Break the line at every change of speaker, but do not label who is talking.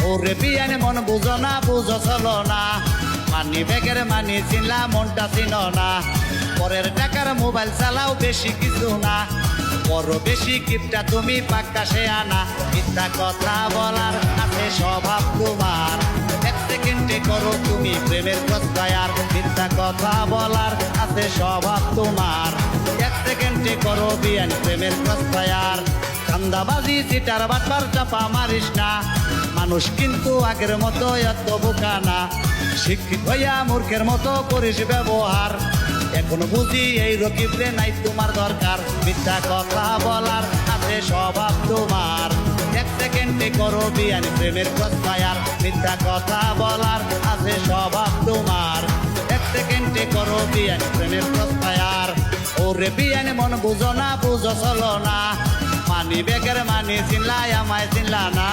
ওরে বিয়ান মন বুঝো না বুঝো চলো না মানি ব্যাগের মানি চিনলা মনটা চিনো না পরের টাকার মোবাইল চালাও বেশি কিছু না বড় বেশি গিফটটা তুমি পাক্কা সে আনা মিথ্যা কথা বলার আছে স্বভাব তোমার এক সেকেন্ডে করো তুমি প্রেমের প্রত্যয়ার মিথ্যা কথা বলার আছে স্বভাব তোমার এক সেকেন্ডে করো বিয়ান প্রেমের প্রত্যয়ার কান্দাবাজি চিটার বাটবার চাপা মারিস না মানুষ কিন্তু আগের মতো এত বোকা না শিক্ষিত হইয়া মূর্খের মতো করিস ব্যবহার এখন বুঝি এই রকিবরে নাই তোমার দরকার মিথ্যা কথা বলার আছে স্বভাব তোমার এক সেকেন্ডে করো বিয়ান প্রেমের প্রত্যয়ার মিথ্যা কথা বলার আছে স্বভাব তোমার এক সেকেন্ডে করো বিয়ান প্রেমের প্রত্যয়ার ওরে বিয়ান মন বুঝো না বুঝো চলো না মানি বেগের মানি চিনলা আমায় চিনলা না